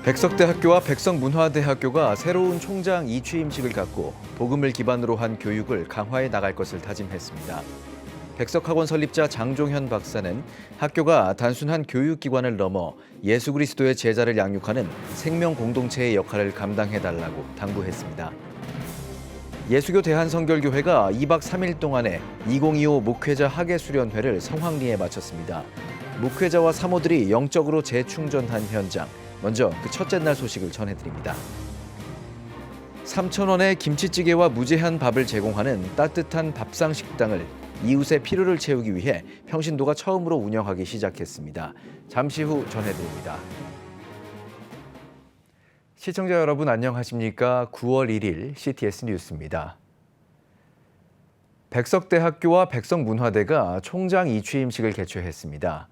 백석대학교와 백석문화대학교가 새로운 총장 이취임식을 갖고 복음을 기반으로 한 교육을 강화해 나갈 것을 다짐했습니다. 백석학원 설립자 장종현 박사는 학교가 단순한 교육기관을 넘어 예수 그리스도의 제자를 양육하는 생명 공동체의 역할을 감당해달라고 당부했습니다. 예수교 대한성결교회가 2박 3일 동안의 2025 목회자 학예수련회를 성황리에 마쳤습니다. 목회자와 사모들이 영적으로 재충전한 현장, 먼저 그 첫째 날 소식을 전해드립니다. 3,000원의 김치찌개와 무제한 밥을 제공하는 따뜻한 밥상 식당을 이웃의 필요를 채우기 위해 평신도가 처음으로 운영하기 시작했습니다. 잠시 후 전해드립니다. 시청자 여러분 안녕하십니까? 9월 1일 CTS 뉴스입니다. 백석대학교와 백석문화대가 총장 이취임식을 개최했습니다.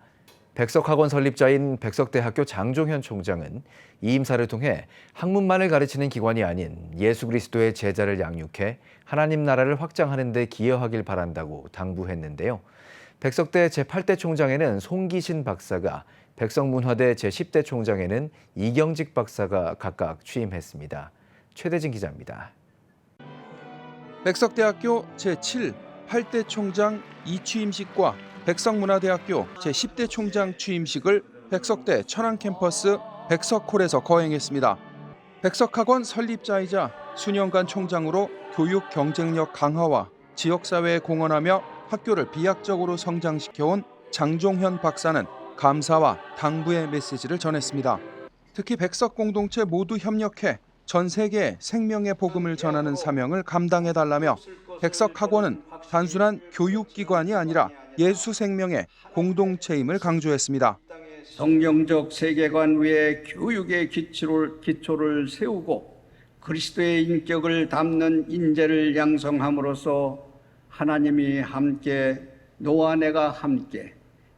백석학원 설립자인 백석대학교 장종현 총장은 이 임사를 통해 학문만을 가르치는 기관이 아닌 예수 그리스도의 제자를 양육해 하나님 나라를 확장하는 데 기여하길 바란다고 당부했는데요. 백석대 제8대 총장에는 송기신 박사가, 백석문화대 제10대 총장에는 이경직 박사가 각각 취임했습니다. 최대진 기자입니다. 백석대학교 제7, 8대 총장 이취임식과 백석문화대학교 제10대 총장 취임식을 백석대 천안캠퍼스 백석홀에서 거행했습니다. 백석학원 설립자이자 수년간 총장으로 교육 경쟁력 강화와 지역사회에 공헌하며 학교를 비약적으로 성장시켜온 장종현 박사는 감사와 당부의 메시지를 전했습니다. 특히 백석 공동체 모두 협력해 전 세계에 생명의 복음을 전하는 사명을 감당해달라며 백석학원은 단순한 교육기관이 아니라 예수 생명의 공동체임을 강조했습니다. 성경적 세계관 위에 교육의 기초를 세우고 그리스도의 인격을 담는 인재를 양성함으로써 하나님이 함께, 너와 내가 함께,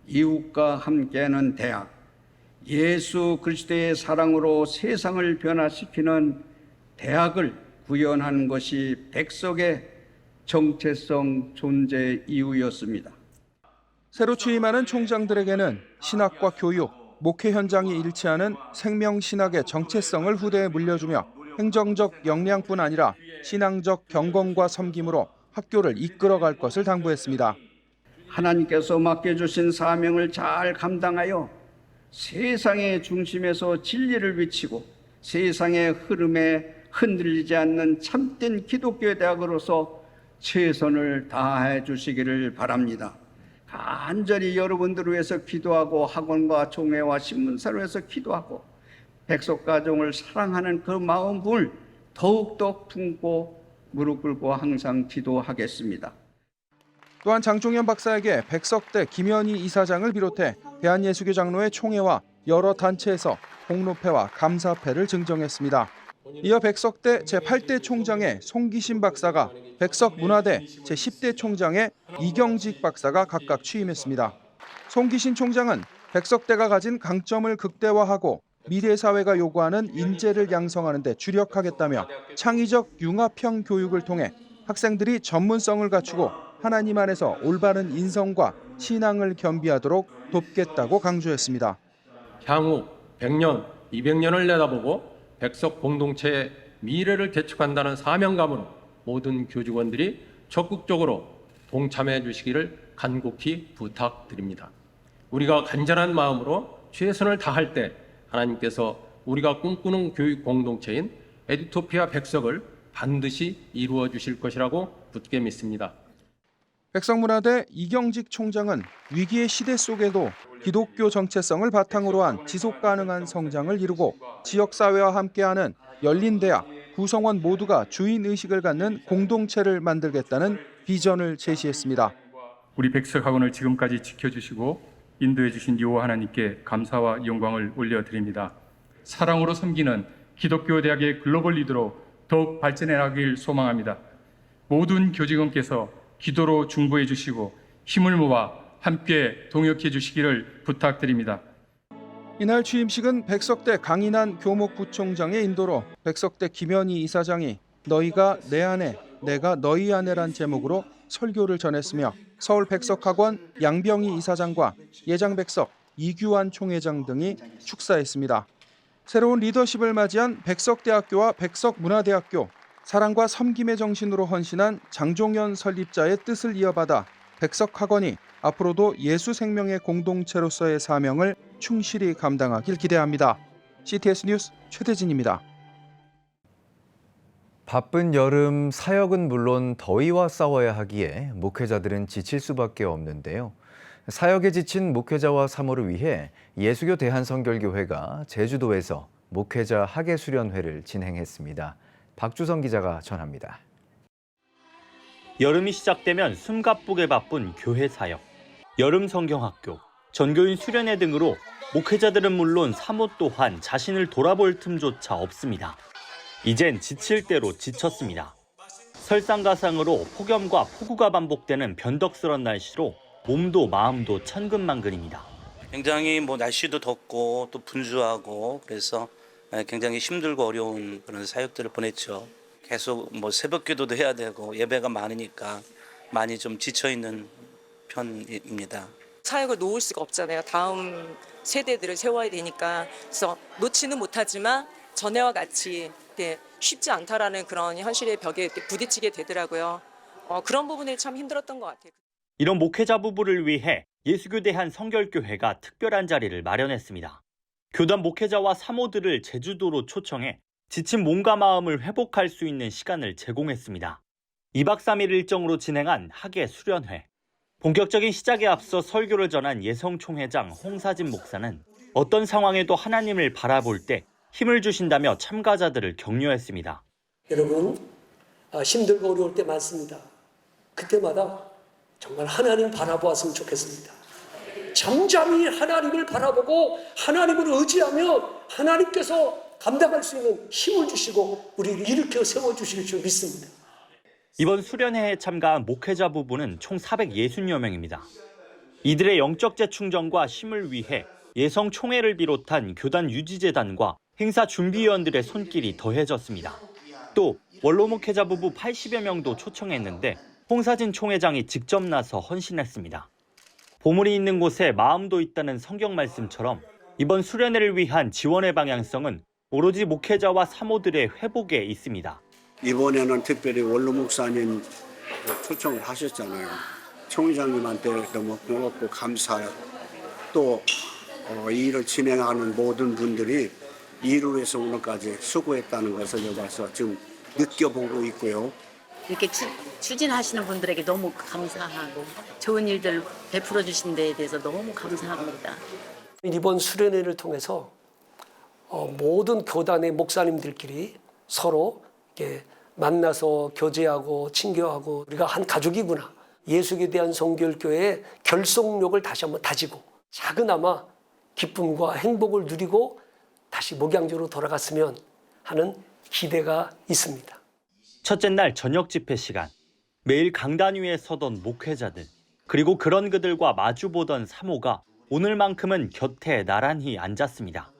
이웃과 함께하는 대학, 예수 그리스도의 사랑으로 세상을 변화시키는 대학을 구현하는 것이 백석의 정체성 존재 이유였습니다. 새로 취임하는 총장들에게는 신학과 교육, 목회 현장이 일치하는 생명신학의 정체성을 후대에 물려주며 행정적 역량뿐 아니라 신앙적 경건과 섬김으로 학교를 이끌어갈 것을 당부했습니다. 하나님께서 맡겨주신 사명을 잘 감당하여 세상의 중심에서 진리를 비치고 세상의 흐름에 흔들리지 않는 참된 기독교의 대학으로서 최선을 다해 주시기를 바랍니다. 간절히 여러분들을 위해서 기도하고 학원과 종회와 신문사를 위해서 기도하고 백석가정을 사랑하는 그 마음을 더욱더 품고 무릎 꿇고 항상 기도하겠습니다. 또한 장종현 박사에게 백석대 김현희 이사장을 비롯해 대한예수교 장로회 총회와 여러 단체에서 공로패와 감사패를 증정했습니다. 이어 백석대 제8대 총장에 송기신 박사가, 백석문화대 제10대 총장에 이경직 박사가 각각 취임했습니다. 송기신 총장은 백석대가 가진 강점을 극대화하고 미래 사회가 요구하는 인재를 양성하는 데 주력하겠다며 창의적 융합형 교육을 통해 학생들이 전문성을 갖추고 하나님 안에서 올바른 인성과 신앙을 겸비하도록 돕겠다고 강조했습니다. 향후 100년, 200년을 내다보고 백석 공동체의 미래를 개척한다는 사명감으로 모든 교직원들이 적극적으로 동참해 주시기를 간곡히 부탁드립니다. 우리가 간절한 마음으로 최선을 다할 때 하나님께서 우리가 꿈꾸는 교육 공동체인 에듀토피아 백석을 반드시 이루어 주실 것이라고 굳게 믿습니다. 백석문화대 이경직 총장은 위기의 시대 속에도 기독교 정체성을 바탕으로 한 지속가능한 성장을 이루고 지역사회와 함께하는 열린 대학, 구성원 모두가 주인의식을 갖는 공동체를 만들겠다는 비전을 제시했습니다. 우리 백석학원을 지금까지 지켜주시고 인도해 주신 여호와 하나님께 감사와 영광을 올려드립니다. 사랑으로 섬기는 기독교 대학의 글로벌 리더로 더욱 발전해 나가길 소망합니다. 모든 교직원께서 기도로 중보해 주시고 힘을 모아 함께 동역해 주시기를 부탁드립니다. 이날 취임식은 백석대 강인한 교목부총장의 인도로 백석대 김현희 이사장이 너희가 내 안에 내가 너희 안에란 제목으로 설교를 전했으며 서울 백석학원 양병희 이사장과 예장백석 이규환 총회장 등이 축사했습니다. 새로운 리더십을 맞이한 백석대학교와 백석문화대학교, 사랑과 섬김의 정신으로 헌신한 장종현 설립자의 뜻을 이어받아 백석학원이 앞으로도 예수생명의 공동체로서의 사명을 충실히 감당하길 기대합니다. CTS 뉴스 최대진입니다. 바쁜 여름 사역은 물론 더위와 싸워야 하기에 목회자들은 지칠 수밖에 없는데요. 사역에 지친 목회자와 사모를 위해 예수교 대한성결교회가 제주도에서 목회자 학예 수련회를 진행했습니다. 박주성 기자가 전합니다. 여름이 시작되면 숨가쁘게 바쁜 교회 사역, 여름 성경학교, 전교인 수련회 등으로 목회자들은 물론 사모 또한 자신을 돌아볼 틈조차 없습니다. 이젠 지칠 대로 지쳤습니다. 설상가상으로 폭염과 폭우가 반복되는 변덕스런 날씨로 몸도 마음도 천근만근입니다. 굉장히 날씨도 덥고 또 분주하고 그래서 굉장히 힘들고 어려운 그런 사역들을 보냈죠. 계속 새벽기도도 해야 되고 예배가 많으니까 많이 좀 지쳐 있는 편입니다. 사역을 놓을 수가 없잖아요. 다음 세대들을 세워야 되니까. 그래서 놓지는 못하지만 전에와 같이 쉽지 않다라는 그런 현실의 벽에 부딪히게 되더라고요. 그런 부분이 참 힘들었던 것 같아요. 이런 목회자 부부를 위해 예수교 대한성결교회가 특별한 자리를 마련했습니다. 교단 목회자와 사모들을 제주도로 초청해 지친 몸과 마음을 회복할 수 있는 시간을 제공했습니다. 2박 3일 일정으로 진행한 학예 수련회. 본격적인 시작에 앞서 설교를 전한 예성총회장 홍사진 목사는 어떤 상황에도 하나님을 바라볼 때 힘을 주신다며 참가자들을 격려했습니다. 여러분, 힘들고 어려울 때 많습니다. 그때마다 정말 하나님 바라보았으면 좋겠습니다. 잠잠히 하나님을 바라보고 하나님을 의지하며 하나님께서 감당할 수 있는 힘을 주시고 우리를 일으켜 세워주실 줄 믿습니다. 이번 수련회에 참가한 목회자 부부는 총 460여 명입니다. 이들의 영적 재충전과 힘을 위해 예성총회를 비롯한 교단 유지재단과 행사 준비위원들의 손길이 더해졌습니다. 또 원로 목회자 부부 80여 명도 초청했는데 홍사진 총회장이 직접 나서 헌신했습니다. 보물이 있는 곳에 마음도 있다는 성경 말씀처럼 이번 수련회를 위한 지원의 방향성은 오로지 목회자와 사모들의 회복에 있습니다. 이번에는 특별히 원로 목사님 초청을 하셨잖아요. 총회장님한테 너무 고맙고 감사해요. 또 이 일을 진행하는 모든 분들이 일을 위해서 오늘까지 수고했다는 것을 여기 와서 지금 느껴보고 있고요. 이렇게 추진하시는 분들에게 너무 감사하고 좋은 일들 베풀어 주신 데에 대해서 너무 감사합니다. 이번 수련회를 통해서 모든 교단의 목사님들끼리 서로 이렇게 만나서 교제하고 친교하고 우리가 한 가족이구나. 예수교에 대한 성결교회의 결속력을 다시 한번 다지고 작은아마 기쁨과 행복을 누리고 다시 목양지로 돌아갔으면 하는 기대가 있습니다. 첫째 날 저녁 집회 시간, 매일 강단 위에 서던 목회자들, 그리고 그런 그들과 마주보던 사모가 오늘만큼은 곁에 나란히 앉았습니다.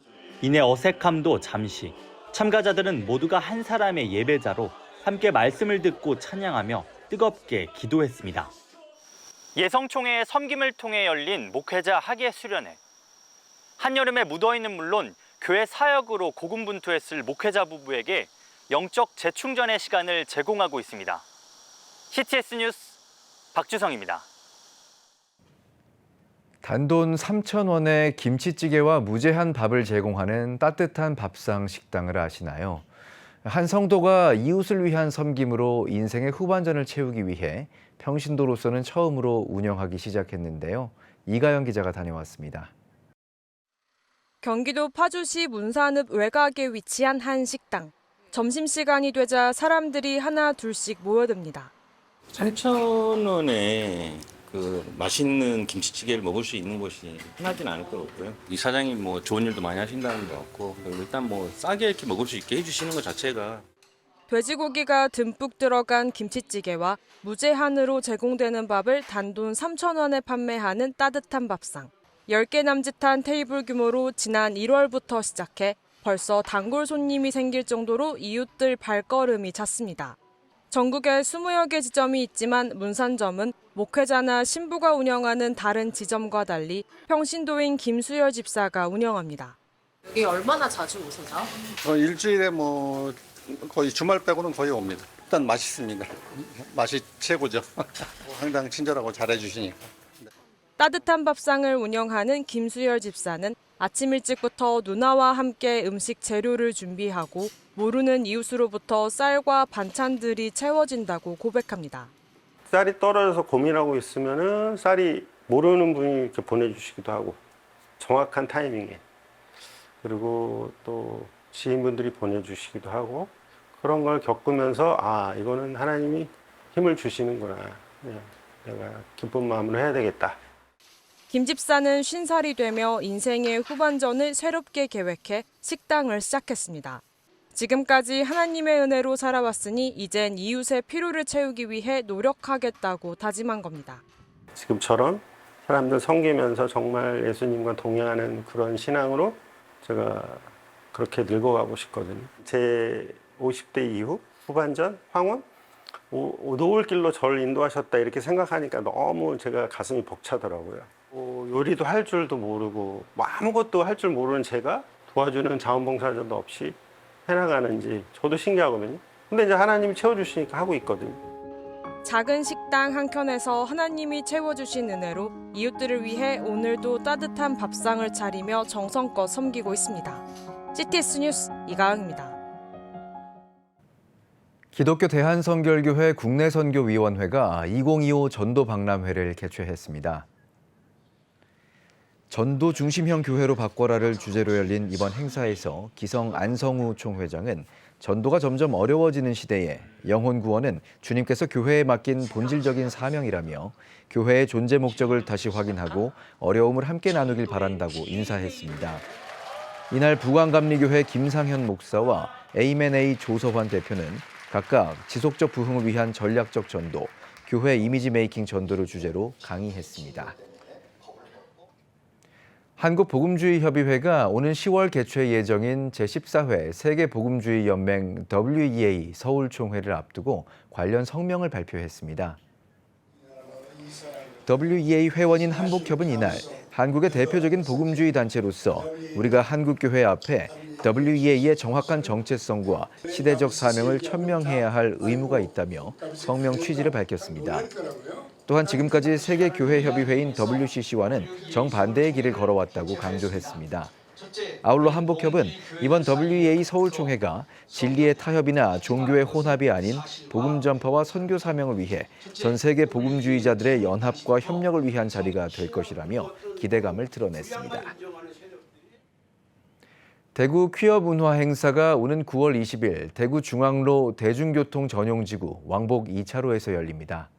이내 어색함도 잠시, 참가자들은 모두가 한 사람의 예배자로 함께 말씀을 듣고 찬양하며 뜨겁게 기도했습니다. 예성총회의 섬김을 통해 열린 목회자 학예 수련회. 한여름에 묻어있는 물론 교회 사역으로 고군분투했을 목회자 부부에게 영적 재충전의 시간을 제공하고 있습니다. CTS 뉴스 박주성입니다. 단돈 3,000원에 김치찌개와 무제한 밥을 제공하는 따뜻한 밥상 식당을 아시나요? 한 성도가 이웃을 위한 섬김으로 인생의 후반전을 채우기 위해 평신도로서는 처음으로 운영하기 시작했는데요. 이가연 기자가 다녀왔습니다. 경기도 파주시 문산읍 외곽에 위치한 한 식당. 점심시간이 되자 사람들이 하나 둘씩 모여듭니다. 3,000원에 맛있는 김치찌개를 먹을 수 있는 곳이 흔하진 않을 것 같고요. 이 사장님 좋은 일도 많이 하신다는 것 같고 일단 싸게 이렇게 먹을 수 있게 해주시는 것 자체가. 돼지고기가 듬뿍 들어간 김치찌개와 무제한으로 제공되는 밥을 단돈 3,000원에 판매하는 따뜻한 밥상. 10개 남짓한 테이블 규모로 지난 1월부터 시작해 벌써 단골 손님이 생길 정도로 이웃들 발걸음이 잦습니다. 전국에 20여 개 지점이 있지만 문산점은 목회자나 신부가 운영하는 다른 지점과 달리 평신도인 김수열 집사가 운영합니다. 여기 얼마나 자주 오세요? 일주일에 뭐 거의 주말 빼고는 거의 옵니다. 일단 맛있습니다. 맛이 최고죠. 항상 친절하고 잘해주시니까. 따뜻한 밥상을 운영하는 김수열 집사는 아침 일찍부터 누나와 함께 음식 재료를 준비하고 모르는 이웃으로부터 쌀과 반찬들이 채워진다고 고백합니다. 쌀이 떨어져서 고민하고 있으면은 쌀이 모르는 분이 이렇게 보내주시기도 하고 정확한 타이밍에 그리고 또 지인분들이 보내주시기도 하고 그런 걸 겪으면서 아 이거는 하나님이 힘을 주시는구나. 내가 기쁜 마음으로 해야 되겠다. 김 집사는 50살이 되며 인생의 후반전을 새롭게 계획해 식당을 시작했습니다. 지금까지 하나님의 은혜로 살아왔으니 이젠 이웃의 필요를 채우기 위해 노력하겠다고 다짐한 겁니다. 지금처럼 사람들 섬기면서 정말 예수님과 동행하는 그런 신앙으로 제가 그렇게 늙어가고 싶거든요. 제 50대 이후 후반전 황혼 노을길로 저를 인도하셨다 이렇게 생각하니까 너무 제가 가슴이 벅차더라고요. 요리도 할 줄도 모르고 아무것도 할 줄 모르는 제가 도와주는 자원봉사자도 없이 해나가는지 저도 신기하거든요. 근데 이제 하나님이 채워주시니까 하고 있거든요. 작은 식당 한켠에서 하나님이 채워주신 은혜로 이웃들을 위해 오늘도 따뜻한 밥상을 차리며 정성껏 섬기고 있습니다. CTS 뉴스 이가은입니다. 기독교 대한선결교회 국내선교위원회가 2025 전도 박람회를 개최했습니다. 전도 중심형 교회로 바꿔라를 주제로 열린 이번 행사에서 기성 안성우 총회장은 전도가 점점 어려워지는 시대에 영혼 구원은 주님께서 교회에 맡긴 본질적인 사명이라며 교회의 존재 목적을 다시 확인하고 어려움을 함께 나누길 바란다고 인사했습니다. 이날 부광감리교회 김상현 목사와 에이맨A 조서환 대표는 각각 지속적 부흥을 위한 전략적 전도, 교회 이미지 메이킹 전도를 주제로 강의했습니다. 한국복음주의협의회가 오는 10월 개최 예정인 제14회 세계복음주의연맹 WEA 서울총회를 앞두고 관련 성명을 발표했습니다. WEA 회원인 한복협은 이날 한국의 대표적인 복음주의 단체로서 우리가 한국교회 앞에 WEA의 정확한 정체성과 시대적 사명을 천명해야 할 의무가 있다며 성명 취지를 밝혔습니다. 또한 지금까지 세계교회협의회인 WCC와는 정반대의 길을 걸어왔다고 강조했습니다. 아울러 한복협은 이번 WEA 서울총회가 진리의 타협이나 종교의 혼합이 아닌 복음 전파와 선교 사명을 위해 전 세계 복음주의자들의 연합과 협력을 위한 자리가 될 것이라며 기대감을 드러냈습니다. 대구 퀴어 문화 행사가 오는 9월 20일 대구 중앙로 대중교통 전용지구 왕복 2차로에서 열립니다.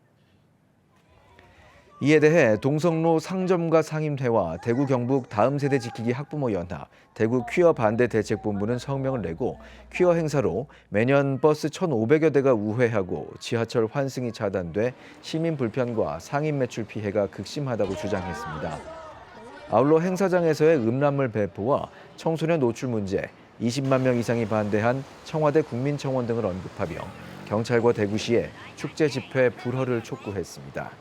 이에 대해 동성로 상점가 상임회와 대구 경북 다음 세대 지키기 학부모 연합, 대구 퀴어 반대 대책본부는 성명을 내고 퀴어 행사로 매년 버스 1,500여 대가 우회하고 지하철 환승이 차단돼 시민 불편과 상인 매출 피해가 극심하다고 주장했습니다. 아울러 행사장에서의 음란물 배포와 청소년 노출 문제, 20만 명 이상이 반대한 청와대 국민청원 등을 언급하며 경찰과 대구시에 축제 집회 불허를 촉구했습니다.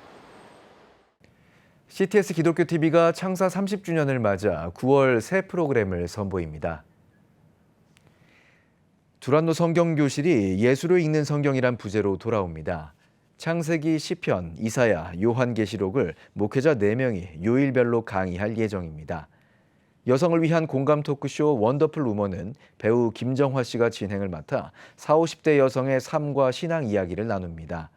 CTS 기독교TV가 창사 30주년을 맞아 9월 새 프로그램을 선보입니다. 두란노 성경교실이 예수로 읽는 성경이란 부제로 돌아옵니다. 창세기, 시편, 이사야, 요한계시록을 목회자 4명이 요일별로 강의할 예정입니다. 여성을 위한 공감 토크쇼 원더풀 우먼은 배우 김정화 씨가 진행을 맡아 40, 50대 여성의 삶과 신앙 이야기를 나눕니다.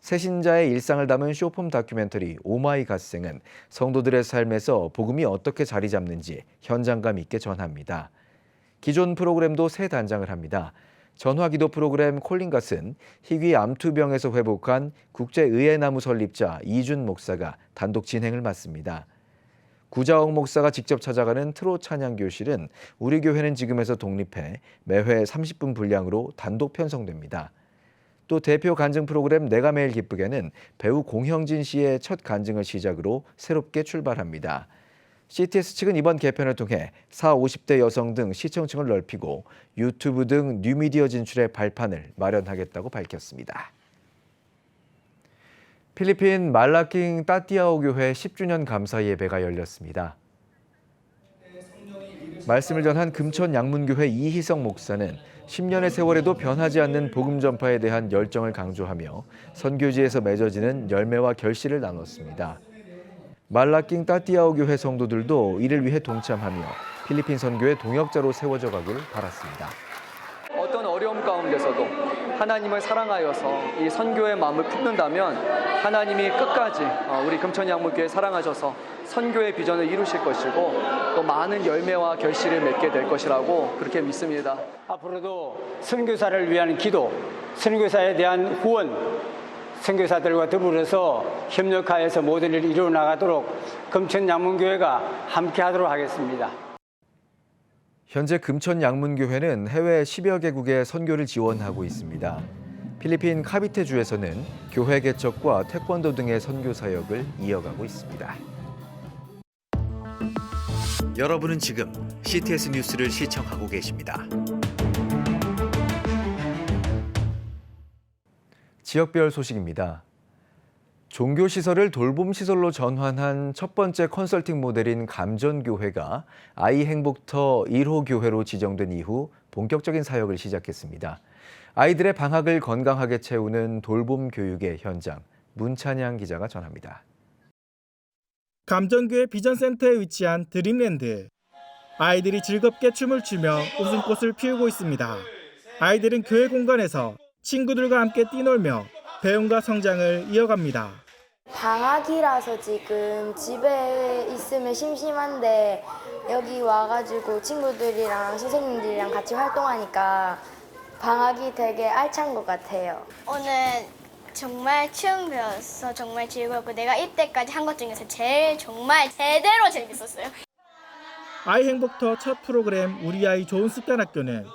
새신자의 일상을 담은 쇼폼 다큐멘터리 오마이 갓생은 성도들의 삶에서 복음이 어떻게 자리 잡는지 현장감 있게 전합니다. 기존 프로그램도 새 단장을 합니다. 전화기도 프로그램 콜링갓은 희귀 암투병에서 회복한 국제의회나무 설립자 이준 목사가 단독 진행을 맡습니다. 구자옥 목사가 직접 찾아가는 트롯 찬양 교실은 우리 교회는 지금에서 독립해 매회 30분 분량으로 단독 편성됩니다. 또 대표 간증 프로그램 내가 매일 기쁘게는 배우 공형진 씨의 첫 간증을 시작으로 새롭게 출발합니다. CTS 측은 이번 개편을 통해 40, 50대 여성 등 시청층을 넓히고 유튜브 등 뉴미디어 진출의 발판을 마련하겠다고 밝혔습니다. 필리핀 말라킹 따띠아오 교회 10주년 감사 예배가 열렸습니다. 말씀을 전한 금천 양문교회 이희성 목사는 10년의 세월에도 변하지 않는 복음 전파에 대한 열정을 강조하며 선교지에서 맺어지는 열매와 결실을 나눴습니다. 말라킹 따띠아오 교회 성도들도 이를 위해 동참하며 필리핀 선교의 동역자로 세워져 가길 바랐습니다. 어떤 어려움 가운데서도 하나님을 사랑하여서 이 선교의 마음을 품는다면 하나님이 끝까지 우리 금천양문교회 사랑하셔서 선교의 비전을 이루실 것이고 또 많은 열매와 결실을 맺게 될 것이라고 그렇게 믿습니다. 앞으로도 선교사를 위한 기도, 선교사에 대한 후원, 선교사들과 더불어서 협력하여서 모든 일을 이루어 나가도록 금천양문교회가 함께하도록 하겠습니다. 현재 금천 양문교회는 해외 10여 개국에 선교를 지원하고 있습니다. 필리핀 카비테주에서는 교회 개척과 태권도 등의 선교 사역을 이어가고 있습니다. 여러분은 지금 CTS 뉴스를 시청하고 계십니다. 지역별 소식입니다. 종교시설을 돌봄시설로 전환한 첫 번째 컨설팅 모델인 감전교회가 아이행복터 1호 교회로 지정된 이후 본격적인 사역을 시작했습니다. 아이들의 방학을 건강하게 채우는 돌봄 교육의 현장, 문찬양 기자가 전합니다. 감전교회 비전센터에 위치한 드림랜드. 아이들이 즐겁게 춤을 추며 웃음꽃을 피우고 있습니다. 아이들은 교회 공간에서 친구들과 함께 뛰놀며 배움과 성장을 이어갑니다. 방학이라서 지금 집에 있으면 심심한데 여기 와가지고 친구들이랑 선생님들이랑 같이 활동하니까 방학이 되게 알찬 것 같아요. 오늘 정말 춤 배워서 정말 즐거웠고 내가 이때까지 한 것 중에서 제일 정말 제대로 재밌었어요. 아이행복터 첫 프로그램 우리 아이 좋은 습관 학교는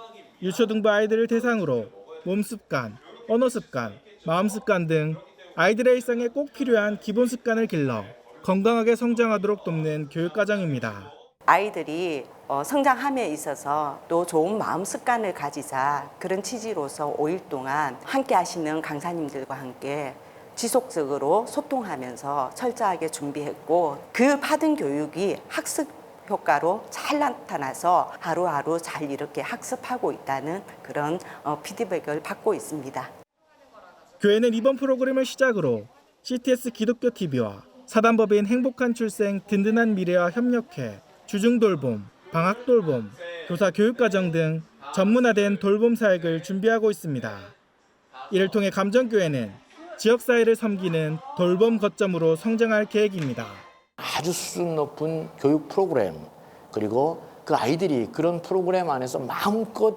유초등부 아이들을 대상으로 몸 습관, 언어 습관, 마음 습관 등 아이들의 일상에 꼭 필요한 기본 습관을 길러 건강하게 성장하도록 돕는 교육과정입니다. 아이들이 성장함에 있어서 또 좋은 마음 습관을 가지자 그런 취지로서 5일 동안 함께 하시는 강사님들과 함께 지속적으로 소통하면서 철저하게 준비했고 그 받은 교육이 학습 효과로 잘 나타나서 하루하루 잘 이렇게 학습하고 있다는 그런 피드백을 받고 있습니다. 교회는 이번 프로그램을 시작으로 CTS 기독교 TV와 사단법인 행복한 출생 든든한 미래와 협력해 주중돌봄, 방학돌봄, 교사 교육과정 등 전문화된 돌봄 사역을 준비하고 있습니다. 이를 통해 감전교회는 지역사회를 섬기는 돌봄 거점으로 성장할 계획입니다. 아주 수준 높은 교육 프로그램 그리고 그 아이들이 그런 프로그램 안에서 마음껏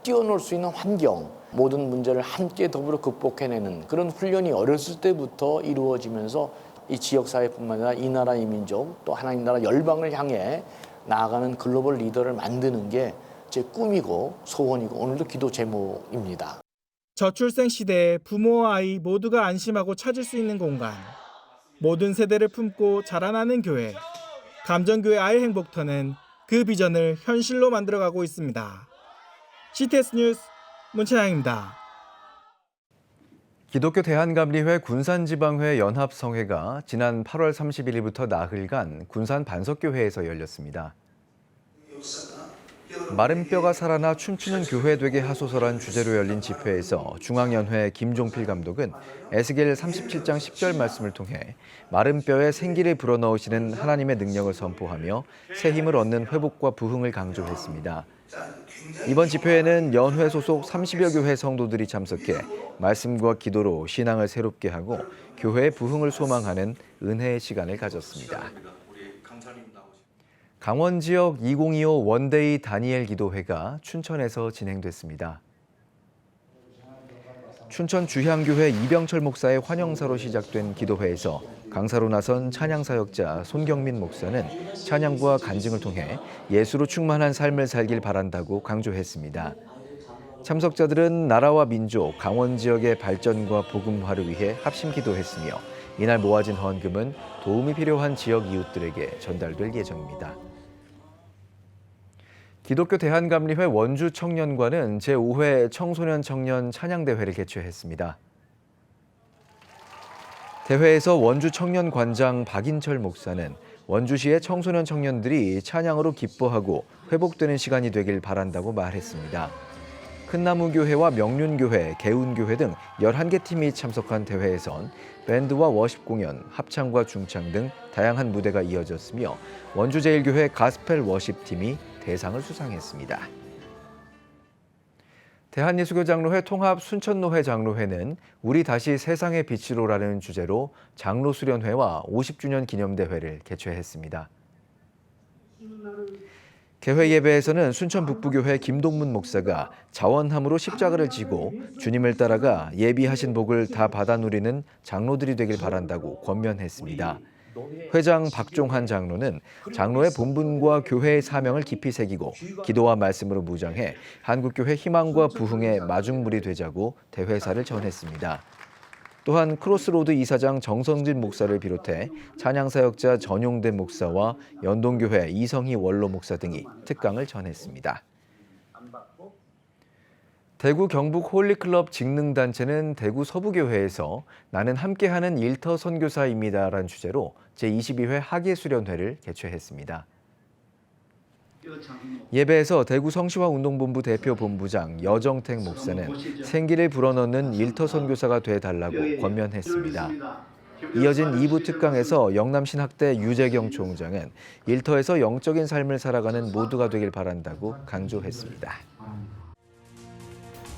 뛰어놀 수 있는 환경 모든 문제를 함께 더불어 극복해내는 그런 훈련이 어렸을 때부터 이루어지면서 이 지역사회뿐만 아니라 이 나라 이 민족 또 하나님 나라 열방을 향해 나아가는 글로벌 리더를 만드는 게 제 꿈이고 소원이고 오늘도 기도 제목입니다. 저출생 시대에 부모와 아이 모두가 안심하고 찾을 수 있는 공간. 모든 세대를 품고 자라나는 교회. 감전교회 아이행복터는 그 비전을 현실로 만들어가고 있습니다. CTS 뉴스 문찬양입니다. 기독교 대한감리회 군산지방회 연합성회가 지난 8월 31일부터 나흘간 군산 반석교회에서 열렸습니다. 마른 뼈가 살아나 춤추는 교회 되게 하소서란 주제로 열린 집회에서 중앙연회 김종필 감독은 에스겔 37장 10절 말씀을 통해 마른 뼈에 생기를 불어넣으시는 하나님의 능력을 선포하며 새 힘을 얻는 회복과 부흥을 강조했습니다. 이번 집회에는 연회 소속 30여 교회 성도들이 참석해 말씀과 기도로 신앙을 새롭게 하고 교회의 부흥을 소망하는 은혜의 시간을 가졌습니다. 강원 지역 2025 원데이 다니엘 기도회가 춘천에서 진행됐습니다. 춘천 주향교회 이병철 목사의 환영사로 시작된 기도회에서 강사로 나선 찬양사역자 손경민 목사는 찬양과 간증을 통해 예수로 충만한 삶을 살길 바란다고 강조했습니다. 참석자들은 나라와 민족, 강원 지역의 발전과 복음화를 위해 합심 기도했으며 이날 모아진 헌금은 도움이 필요한 지역 이웃들에게 전달될 예정입니다. 기독교 대한감리회 원주 청년관은 제5회 청소년 청년 찬양대회를 개최했습니다. 대회에서 원주 청년관장 박인철 목사는 원주시의 청소년 청년들이 찬양으로 기뻐하고 회복되는 시간이 되길 바란다고 말했습니다. 큰나무교회와 명륜교회, 개운교회 등 11개 팀이 참석한 대회에선 밴드와 워십 공연, 합창과 중창 등 다양한 무대가 이어졌으며 원주제일교회 가스펠 워십팀이 대상을 수상했습니다. 대한예수교 장로회 통합 순천노회 장로회는 우리 다시 세상의 빛으로라는 주제로 장로 수련회와 50주년 기념대회를 개최했습니다. 개회 예배에서는 순천 북부교회 김동문 목사가 자원함으로 십자가를 지고 주님을 따라가 예비하신 복을 다 받아 누리는 장로들이 되길 바란다고 권면했습니다. 회장 박종한 장로는 장로의 본분과 교회의 사명을 깊이 새기고 기도와 말씀으로 무장해 한국교회 희망과 부흥의 마중물이 되자고 대회사를 전했습니다. 또한 크로스로드 이사장 정성진 목사를 비롯해 찬양사역자 전용대 목사와 연동교회 이성희 원로 목사 등이 특강을 전했습니다. 대구 경북 홀리클럽 직능단체는 대구 서부교회에서 나는 함께하는 일터 선교사입니다라는 주제로 제22회 학예수련회를 개최했습니다. 예배에서 대구 성시화운동본부 대표 본부장 여정택 목사는 생기를 불어넣는 일터 선교사가 돼달라고 권면했습니다. 이어진 2부 특강에서 영남신학대 유재경 총장은 일터에서 영적인 삶을 살아가는 모두가 되길 바란다고 강조했습니다.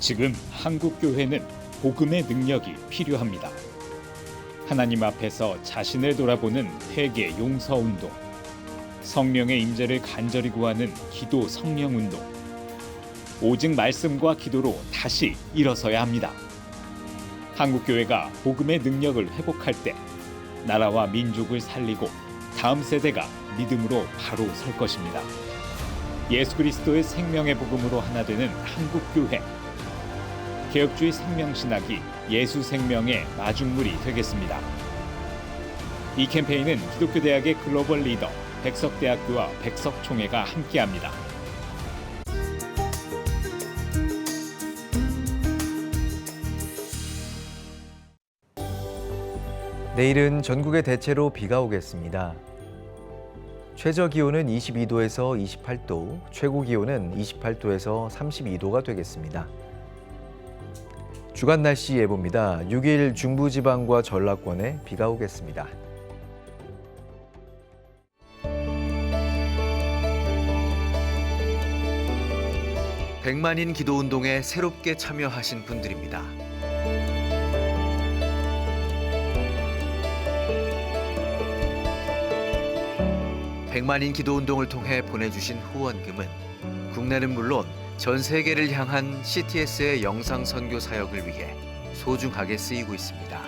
지금 한국교회는 복음의 능력이 필요합니다. 하나님 앞에서 자신을 돌아보는 회개 용서운동, 성령의 임재를 간절히 구하는 기도 성령운동, 오직 말씀과 기도로 다시 일어서야 합니다. 한국교회가 복음의 능력을 회복할 때 나라와 민족을 살리고 다음 세대가 믿음으로 바로 설 것입니다. 예수 그리스도의 생명의 복음으로 하나 되는 한국교회, 개혁주의 생명신학이 예수 생명의 마중물이 되겠습니다. 이 캠페인은 기독교대학의 글로벌 리더 백석대학교와 백석총회가 함께합니다. 내일은 전국에 대체로 비가 오겠습니다. 최저 기온은 22도에서 28도, 최고 기온은 28도에서 32도가 되겠습니다. 주간 날씨 예보입니다. 6일 중부지방과 전라권에 비가 오겠습니다. 백만인 기도운동에 새롭게 참여하신 분들입니다. 백만인 기도운동을 통해 보내주신 후원금은 국내는 물론 전 세계를 향한 CTS의 영상 선교 사역을 위해 소중하게 쓰이고 있습니다.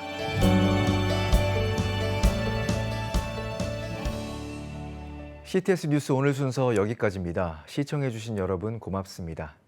CTS 뉴스 오늘 순서 여기까지입니다. 시청해주신 여러분 고맙습니다.